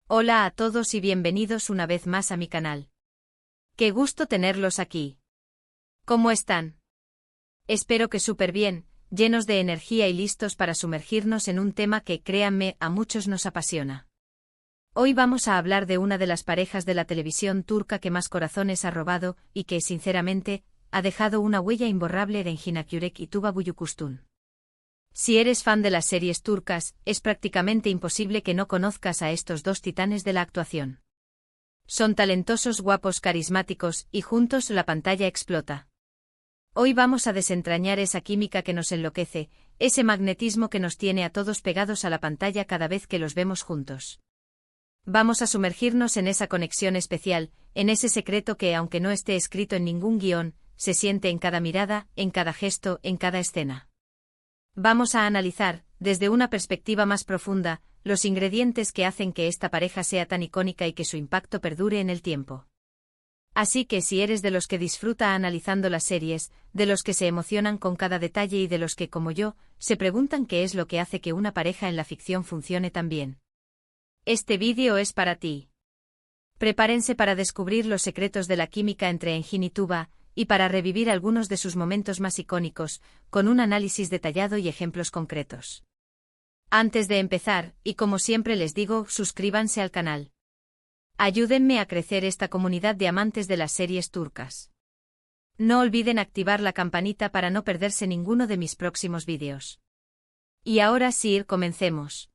Hola a todos y bienvenidos una vez más a mi canal. Qué gusto tenerlos aquí. ¿Cómo están? Espero que súper bien, llenos de energía y listos para sumergirnos en un tema que, créanme, a muchos nos apasiona. Hoy vamos a hablar de una de las parejas de la televisión turca que más corazones ha robado y que, sinceramente, ha dejado una huella imborrable en Engin Akyürek y Tuba Büyüküstün. Si eres fan de las series turcas, es prácticamente imposible que no conozcas a estos dos titanes de la actuación. Son talentosos, guapos, carismáticos, y juntos la pantalla explota. Hoy vamos a desentrañar esa química que nos enloquece, ese magnetismo que nos tiene a todos pegados a la pantalla cada vez que los vemos juntos. Vamos a sumergirnos en esa conexión especial, en ese secreto que, aunque no esté escrito en ningún guión, se siente en cada mirada, en cada gesto, en cada escena. Vamos a analizar, desde una perspectiva más profunda, los ingredientes que hacen que esta pareja sea tan icónica y que su impacto perdure en el tiempo. Así que si eres de los que disfruta analizando las series, de los que se emocionan con cada detalle y de los que, como yo, se preguntan qué es lo que hace que una pareja en la ficción funcione tan bien, este vídeo es para ti. Prepárense para descubrir los secretos de la química entre Engin y Tuba, y para revivir algunos de sus momentos más icónicos, con un análisis detallado y ejemplos concretos. Antes de empezar, y como siempre les digo, suscríbanse al canal. Ayúdenme a crecer esta comunidad de amantes de las series turcas. No olviden activar la campanita para no perderse ninguno de mis próximos vídeos. Y ahora sí, comencemos.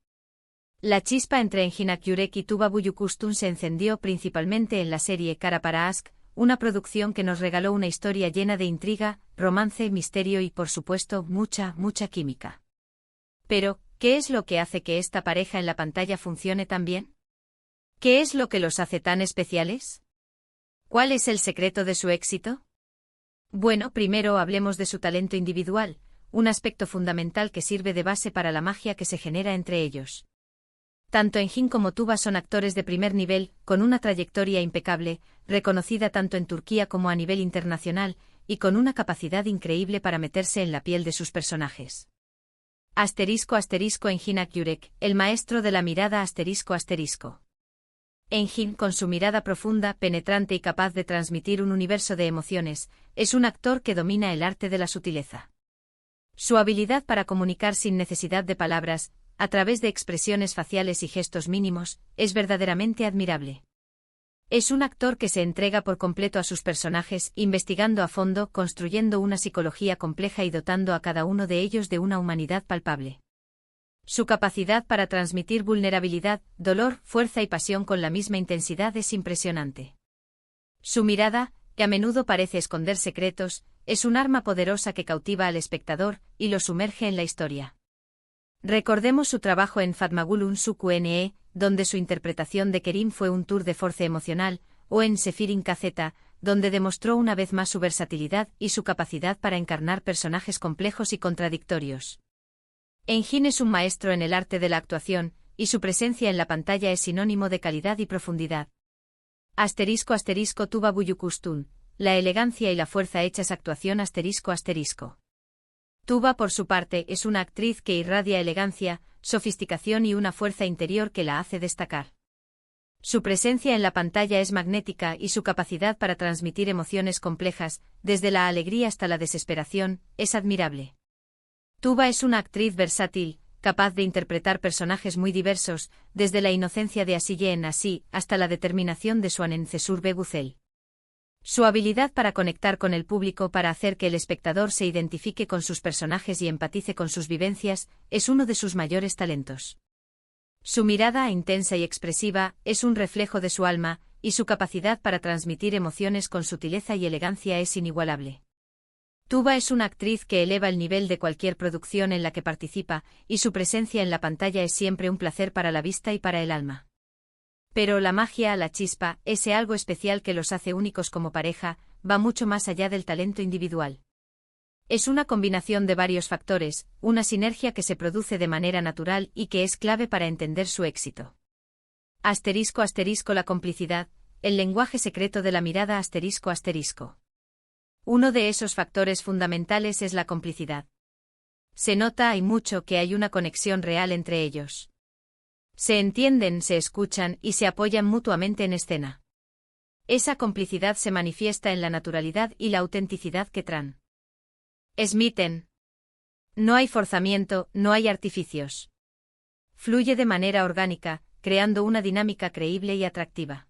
La chispa entre Engin Akyürek y Tuba Büyüküstün se encendió principalmente en la serie Kara para Aşk, una producción que nos regaló una historia llena de intriga, romance, misterio y, por supuesto, mucha química. Pero, ¿qué es lo que hace que esta pareja en la pantalla funcione tan bien? ¿Qué es lo que los hace tan especiales? ¿Cuál es el secreto de su éxito? Bueno, primero hablemos de su talento individual, un aspecto fundamental que sirve de base para la magia que se genera entre ellos. Tanto Engin como Tuba son actores de primer nivel, con una trayectoria impecable, reconocida tanto en Turquía como a nivel internacional, y con una capacidad increíble para meterse en la piel de sus personajes. Engin Akyürek, el maestro de la mirada ***. Engin, con su mirada profunda, penetrante y capaz de transmitir un universo de emociones, es un actor que domina el arte de la sutileza. Su habilidad para comunicar sin necesidad de palabras, a través de expresiones faciales y gestos mínimos, es verdaderamente admirable. Es un actor que se entrega por completo a sus personajes, investigando a fondo, construyendo una psicología compleja y dotando a cada uno de ellos de una humanidad palpable. Su capacidad para transmitir vulnerabilidad, dolor, fuerza y pasión con la misma intensidad es impresionante. Su mirada, que a menudo parece esconder secretos, es un arma poderosa que cautiva al espectador y lo sumerge en la historia. Recordemos su trabajo en Fatma Gül'ün Su donde su interpretación de Kerim fue un tour de force emocional, o en Sefirin Kazeta, donde demostró una vez más su versatilidad y su capacidad para encarnar personajes complejos y contradictorios. Engin es un maestro en el arte de la actuación, y su presencia en la pantalla es sinónimo de calidad y profundidad. Tuba Büyüküstün, la elegancia y la fuerza hechas actuación ***. Tuba, por su parte, es una actriz que irradia elegancia, sofisticación y una fuerza interior que la hace destacar. Su presencia en la pantalla es magnética y su capacidad para transmitir emociones complejas, desde la alegría hasta la desesperación, es admirable. Tuba es una actriz versátil, capaz de interpretar personajes muy diversos, desde la inocencia de Asiye en Así hasta la determinación de Suanen Cesur Güzel. Su habilidad para conectar con el público, para hacer que el espectador se identifique con sus personajes y empatice con sus vivencias, es uno de sus mayores talentos. Su mirada, intensa y expresiva, es un reflejo de su alma, y su capacidad para transmitir emociones con sutileza y elegancia es inigualable. Tuba es una actriz que eleva el nivel de cualquier producción en la que participa, y su presencia en la pantalla es siempre un placer para la vista y para el alma. Pero la magia, la chispa, ese algo especial que los hace únicos como pareja, va mucho más allá del talento individual. Es una combinación de varios factores, una sinergia que se produce de manera natural y que es clave para entender su éxito. La complicidad, el lenguaje secreto de la mirada ***. Uno de esos factores fundamentales es la complicidad. Se nota y mucho que hay una conexión real entre ellos. Se entienden, se escuchan y se apoyan mutuamente en escena. Esa complicidad se manifiesta en la naturalidad y la autenticidad que transmiten. No hay forzamiento, no hay artificios. Fluye de manera orgánica, creando una dinámica creíble y atractiva.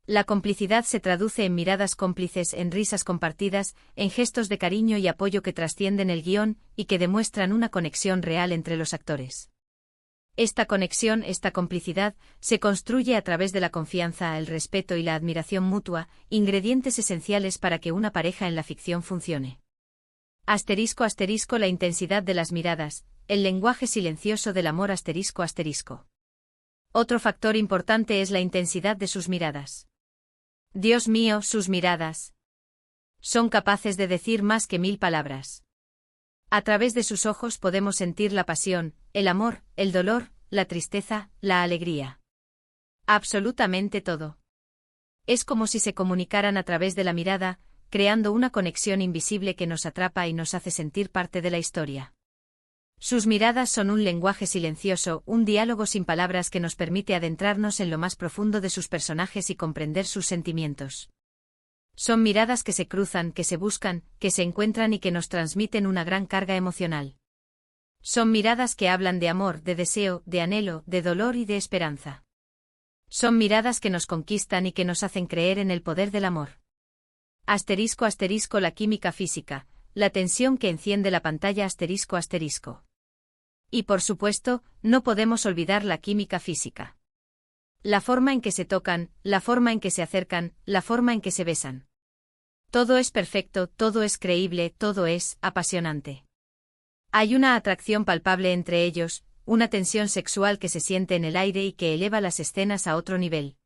La complicidad se traduce en miradas cómplices, en risas compartidas, en gestos de cariño y apoyo que trascienden el guión y que demuestran una conexión real entre los actores. Esta conexión, esta complicidad, se construye a través de la confianza, el respeto y la admiración mutua, ingredientes esenciales para que una pareja en la ficción funcione. Asterisco asterisco la intensidad de las miradas, el lenguaje silencioso del amor asterisco asterisco. Otro factor importante es la intensidad de sus miradas. Dios mío, sus miradas son capaces de decir más que 1000 palabras. A través de sus ojos podemos sentir la pasión, el amor, el dolor, la tristeza, la alegría. Absolutamente todo. Es como si se comunicaran a través de la mirada, creando una conexión invisible que nos atrapa y nos hace sentir parte de la historia. Sus miradas son un lenguaje silencioso, un diálogo sin palabras que nos permite adentrarnos en lo más profundo de sus personajes y comprender sus sentimientos. Son miradas que se cruzan, que se buscan, que se encuentran y que nos transmiten una gran carga emocional. Son miradas que hablan de amor, de deseo, de anhelo, de dolor y de esperanza. Son miradas que nos conquistan y que nos hacen creer en el poder del amor. Asterisco asterisco la química física, la tensión que enciende la pantalla asterisco asterisco. Y por supuesto, no podemos olvidar la química física. La forma en que se tocan, la forma en que se acercan, la forma en que se besan. Todo es perfecto, todo es creíble, todo es apasionante. Hay una atracción palpable entre ellos, una tensión sexual que se siente en el aire y que eleva las escenas a otro nivel.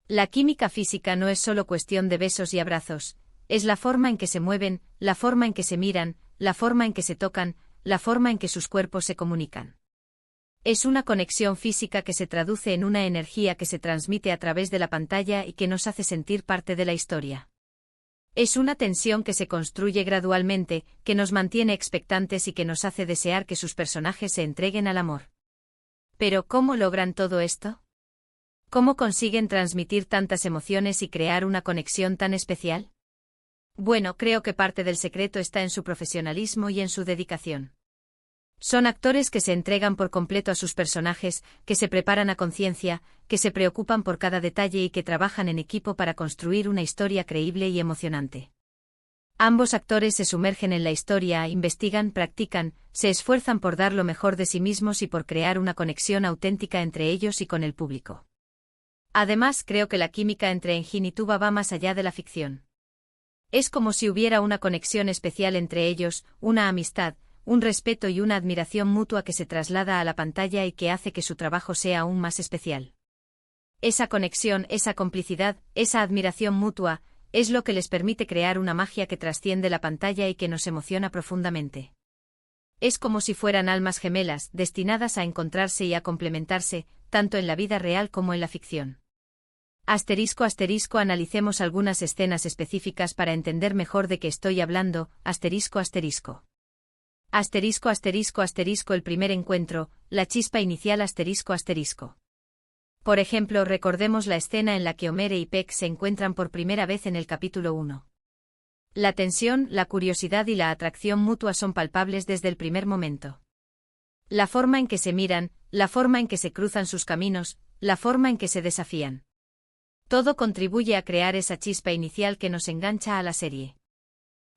La química física no es solo cuestión de besos y abrazos, es la forma en que se mueven, la forma en que se miran, la forma en que se tocan, la forma en que sus cuerpos se comunican. Es una conexión física que se traduce en una energía que se transmite a través de la pantalla y que nos hace sentir parte de la historia. Es una tensión que se construye gradualmente, que nos mantiene expectantes y que nos hace desear que sus personajes se entreguen al amor. Pero ¿cómo logran todo esto? ¿Cómo consiguen transmitir tantas emociones y crear una conexión tan especial? Bueno, creo que parte del secreto está en su profesionalismo y en su dedicación. Son actores que se entregan por completo a sus personajes, que se preparan a conciencia, que se preocupan por cada detalle y que trabajan en equipo para construir una historia creíble y emocionante. Ambos actores se sumergen en la historia, investigan, practican, se esfuerzan por dar lo mejor de sí mismos y por crear una conexión auténtica entre ellos y con el público. Además, creo que la química entre Engin y Tuba va más allá de la ficción. Es como si hubiera una conexión especial entre ellos, una amistad, un respeto y una admiración mutua que se traslada a la pantalla y que hace que su trabajo sea aún más especial. Esa conexión, esa complicidad, esa admiración mutua, es lo que les permite crear una magia que trasciende la pantalla y que nos emociona profundamente. Es como si fueran almas gemelas, destinadas a encontrarse y a complementarse, tanto en la vida real como en la ficción. Asterisco asterisco analicemos algunas escenas específicas para entender mejor de qué estoy hablando, asterisco asterisco. Asterisco asterisco asterisco el primer encuentro, la chispa inicial asterisco asterisco. Por ejemplo, recordemos la escena en la que Omere y Peck se encuentran por primera vez en el capítulo 1. La tensión, la curiosidad y la atracción mutua son palpables desde el primer momento. La forma en que se miran, la forma en que se cruzan sus caminos, la forma en que se desafían. Todo contribuye a crear esa chispa inicial que nos engancha a la serie.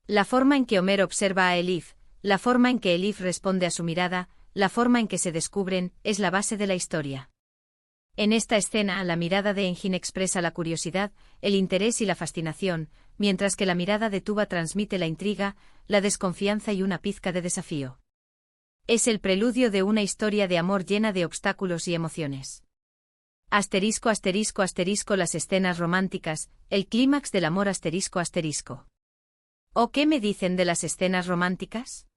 La forma en que Homer observa a Elif, la forma en que Elif responde a su mirada, la forma en que se descubren, es la base de la historia. En esta escena, la mirada de Engin expresa la curiosidad, el interés y la fascinación, mientras que la mirada de Tuba transmite la intriga, la desconfianza y una pizca de desafío. Es el preludio de una historia de amor llena de obstáculos y emociones. Asterisco asterisco asterisco las escenas románticas, el clímax del amor asterisco asterisco. ¿O qué me dicen de las escenas románticas?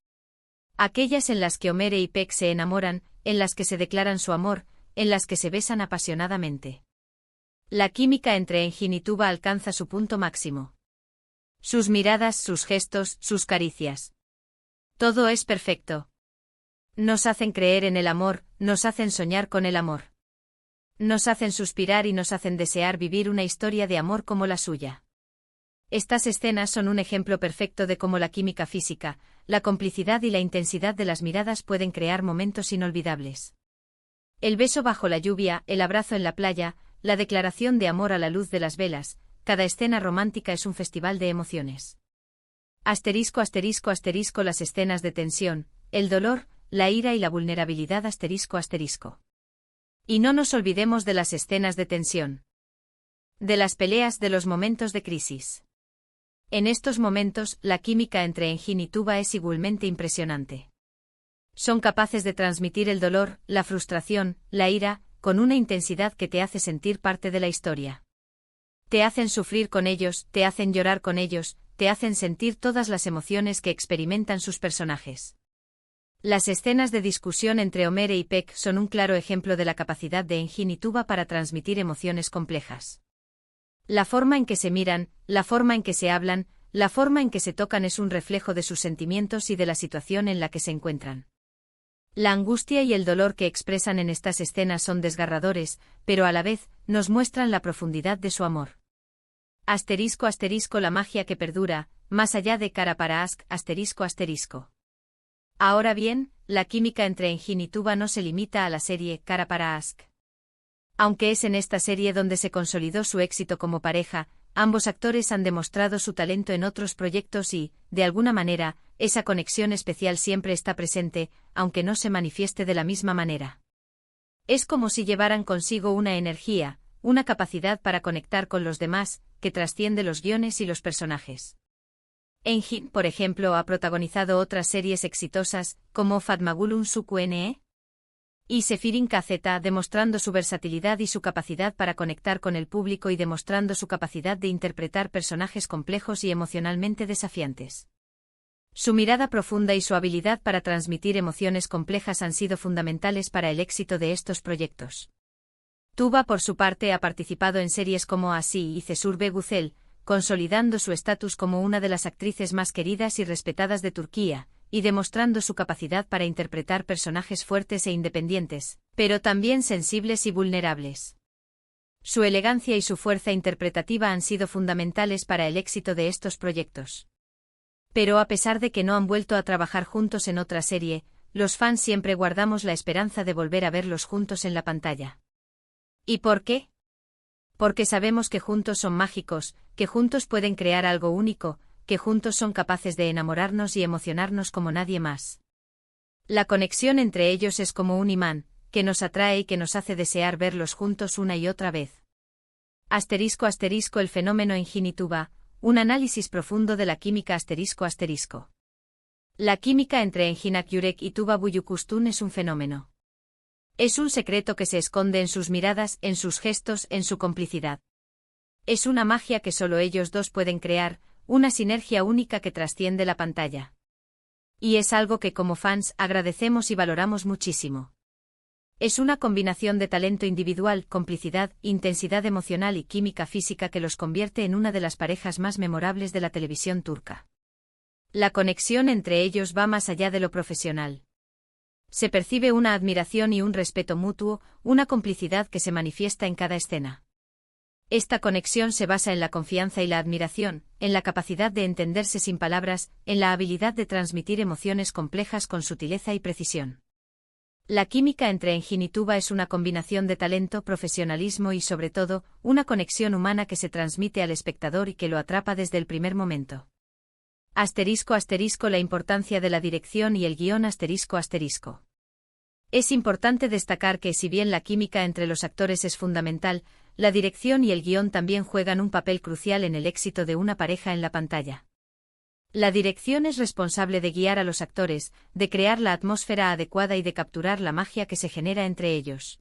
Aquellas en las que Omere y Peck se enamoran, en las que se declaran su amor, en las que se besan apasionadamente. La química entre Engin y Tuba alcanza su punto máximo. Sus miradas, sus gestos, sus caricias. Todo es perfecto. Nos hacen creer en el amor, nos hacen soñar con el amor. Nos hacen suspirar y nos hacen desear vivir una historia de amor como la suya. Estas escenas son un ejemplo perfecto de cómo la química física, la complicidad y la intensidad de las miradas pueden crear momentos inolvidables. El beso bajo la lluvia, el abrazo en la playa, la declaración de amor a la luz de las velas, cada escena romántica es un festival de emociones. Asterisco asterisco asterisco las escenas de tensión, el dolor, la ira y la vulnerabilidad asterisco asterisco. Y no nos olvidemos de las escenas de tensión. De las peleas, de los momentos de crisis. En estos momentos, la química entre Engin y Tuba es igualmente impresionante. Son capaces de transmitir el dolor, la frustración, la ira, con una intensidad que te hace sentir parte de la historia. Te hacen sufrir con ellos, te hacen llorar con ellos, te hacen sentir todas las emociones que experimentan sus personajes. Las escenas de discusión entre Omere y Peck son un claro ejemplo de la capacidad de Engin y Tuba para transmitir emociones complejas. La forma en que se miran, la forma en que se hablan, la forma en que se tocan es un reflejo de sus sentimientos y de la situación en la que se encuentran. La angustia y el dolor que expresan en estas escenas son desgarradores, pero a la vez, nos muestran la profundidad de su amor. Asterisco asterisco la magia que perdura, más allá de Cara para Ask, asterisco asterisco. Ahora bien, la química entre Engin y Tuba no se limita a la serie Cara para Ask. Aunque es en esta serie donde se consolidó su éxito como pareja, ambos actores han demostrado su talento en otros proyectos y, de alguna manera, esa conexión especial siempre está presente, aunque no se manifieste de la misma manera. Es como si llevaran consigo una energía, una capacidad para conectar con los demás, que trasciende los guiones y los personajes. Engin, por ejemplo, ha protagonizado otras series exitosas, como Fatmagulun Suku Ne y Sefirin KZ, demostrando su versatilidad y su capacidad para conectar con el público y demostrando su capacidad de interpretar personajes complejos y emocionalmente desafiantes. Su mirada profunda y su habilidad para transmitir emociones complejas han sido fundamentales para el éxito de estos proyectos. Tuba, por su parte, ha participado en series como Asi y Cesurbe Güzel, consolidando su estatus como una de las actrices más queridas y respetadas de Turquía, y demostrando su capacidad para interpretar personajes fuertes e independientes, pero también sensibles y vulnerables. Su elegancia y su fuerza interpretativa han sido fundamentales para el éxito de estos proyectos. Pero a pesar de que no han vuelto a trabajar juntos en otra serie, los fans siempre guardamos la esperanza de volver a verlos juntos en la pantalla. ¿Y por qué? Porque sabemos que juntos son mágicos, que juntos pueden crear algo único, que juntos son capaces de enamorarnos y emocionarnos como nadie más. La conexión entre ellos es como un imán, que nos atrae y que nos hace desear verlos juntos una y otra vez. Asterisco asterisco el fenómeno Engin y Tuba, un análisis profundo de la química asterisco asterisco. La química entre Engin Akyurek y Tuba Büyüküstün es un fenómeno. Es un secreto que se esconde en sus miradas, en sus gestos, en su complicidad. Es una magia que solo ellos dos pueden crear, una sinergia única que trasciende la pantalla. Y es algo que como fans agradecemos y valoramos muchísimo. Es una combinación de talento individual, complicidad, intensidad emocional y química física que los convierte en una de las parejas más memorables de la televisión turca. La conexión entre ellos va más allá de lo profesional. Se percibe una admiración y un respeto mutuo, una complicidad que se manifiesta en cada escena. Esta conexión se basa en la confianza y la admiración, en la capacidad de entenderse sin palabras, en la habilidad de transmitir emociones complejas con sutileza y precisión. La química entre Engin y Tuba es una combinación de talento, profesionalismo y, sobre todo, una conexión humana que se transmite al espectador y que lo atrapa desde el primer momento. Asterisco asterisco la importancia de la dirección y el guión asterisco asterisco. Es importante destacar que si bien la química entre los actores es fundamental, la dirección y el guión también juegan un papel crucial en el éxito de una pareja en la pantalla. La dirección es responsable de guiar a los actores, de crear la atmósfera adecuada y de capturar la magia que se genera entre ellos.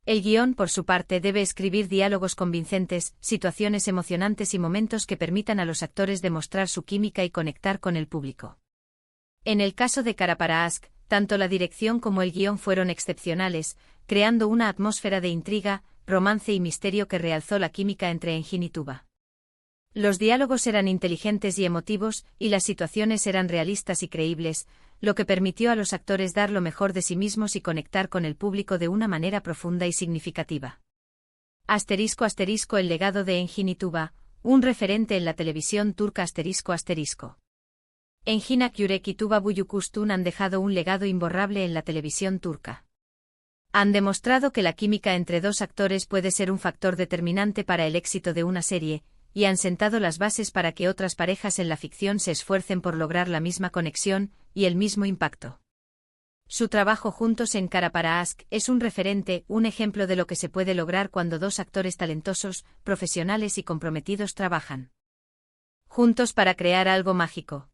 El guión, por su parte, debe escribir diálogos convincentes, situaciones emocionantes y momentos que permitan a los actores demostrar su química y conectar con el público. En el caso de Cara para Ask, tanto la dirección como el guión fueron excepcionales, creando una atmósfera de intriga, romance y misterio que realzó la química entre Engin y Tuba. Los diálogos eran inteligentes y emotivos, y las situaciones eran realistas y creíbles, lo que permitió a los actores dar lo mejor de sí mismos y conectar con el público de una manera profunda y significativa. El legado de Engin Ituba, un referente en la televisión turca. Engin Akyurek y Tuba Büyüküstün han dejado un legado imborrable en la televisión turca. Han demostrado que la química entre dos actores puede ser un factor determinante para el éxito de una serie, y han sentado las bases para que otras parejas en la ficción se esfuercen por lograr la misma conexión y el mismo impacto. Su trabajo juntos en Kara para Aşk es un referente, un ejemplo de lo que se puede lograr cuando dos actores talentosos, profesionales y comprometidos trabajan juntos para crear algo mágico.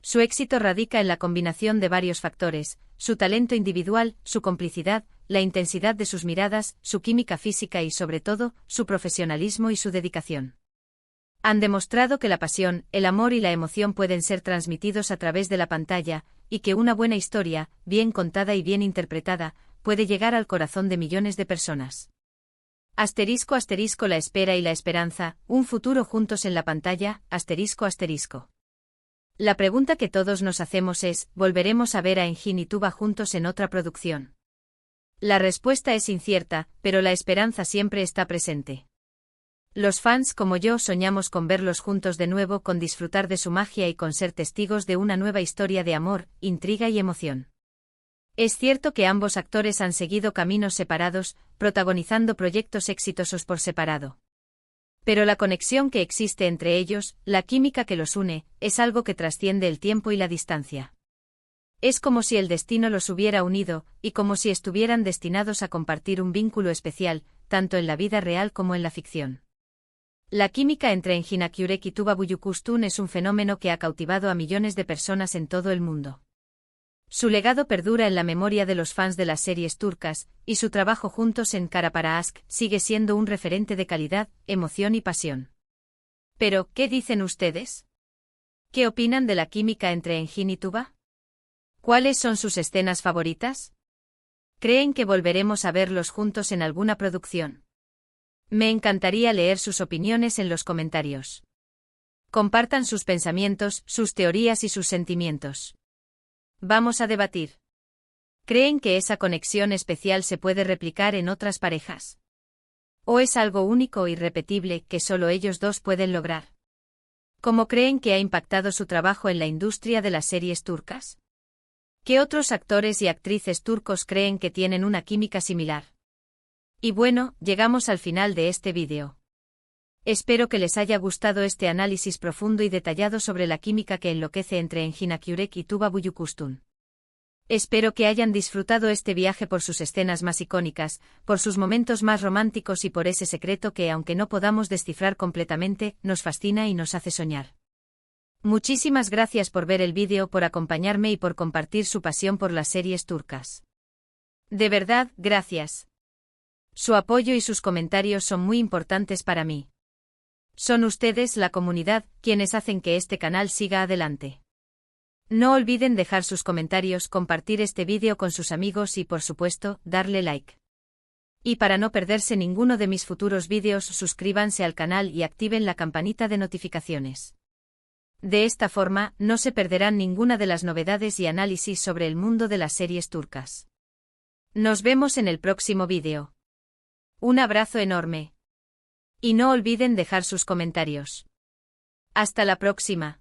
Su éxito radica en la combinación de varios factores: su talento individual, su complicidad, la intensidad de sus miradas, su química física y, sobre todo, su profesionalismo y su dedicación. Han demostrado que la pasión, el amor y la emoción pueden ser transmitidos a través de la pantalla, y que una buena historia, bien contada y bien interpretada, puede llegar al corazón de millones de personas. La espera y la esperanza, un futuro juntos en la pantalla. La pregunta que todos nos hacemos es: ¿volveremos a ver a Engin y Tuba juntos en otra producción? La respuesta es incierta, pero la esperanza siempre está presente. Los fans como yo soñamos con verlos juntos de nuevo, con disfrutar de su magia y con ser testigos de una nueva historia de amor, intriga y emoción. Es cierto que ambos actores han seguido caminos separados, protagonizando proyectos exitosos por separado. Pero la conexión que existe entre ellos, la química que los une, es algo que trasciende el tiempo y la distancia. Es como si el destino los hubiera unido, y como si estuvieran destinados a compartir un vínculo especial, tanto en la vida real como en la ficción. La química entre Engin Akyurek y Tuba Büyüküstün es un fenómeno que ha cautivado a millones de personas en todo el mundo. Su legado perdura en la memoria de los fans de las series turcas, y su trabajo juntos en Kara para Aşk sigue siendo un referente de calidad, emoción y pasión. Pero, ¿qué dicen ustedes? ¿Qué opinan de la química entre Engin y Tuba? ¿Cuáles son sus escenas favoritas? ¿Creen que volveremos a verlos juntos en alguna producción? Me encantaría leer sus opiniones en los comentarios. Compartan sus pensamientos, sus teorías y sus sentimientos. Vamos a debatir. ¿Creen que esa conexión especial se puede replicar en otras parejas? ¿O es algo único e irrepetible que solo ellos dos pueden lograr? ¿Cómo creen que ha impactado su trabajo en la industria de las series turcas? ¿Qué otros actores y actrices turcos creen que tienen una química similar? Y bueno, llegamos al final de este vídeo. Espero que les haya gustado este análisis profundo y detallado sobre la química que enloquece entre Engin Akyurek y Tuba Büyüküstün. Espero que hayan disfrutado este viaje por sus escenas más icónicas, por sus momentos más románticos y por ese secreto que, aunque no podamos descifrar completamente, nos fascina y nos hace soñar. Muchísimas gracias por ver el vídeo, por acompañarme y por compartir su pasión por las series turcas. De verdad, gracias. Su apoyo y sus comentarios son muy importantes para mí. Son ustedes, la comunidad, quienes hacen que este canal siga adelante. No olviden dejar sus comentarios, compartir este vídeo con sus amigos y, por supuesto, darle like. Y para no perderse ninguno de mis futuros vídeos, suscríbanse al canal y activen la campanita de notificaciones. De esta forma, no se perderán ninguna de las novedades y análisis sobre el mundo de las series turcas. Nos vemos en el próximo vídeo. Un abrazo enorme. Y no olviden dejar sus comentarios. Hasta la próxima.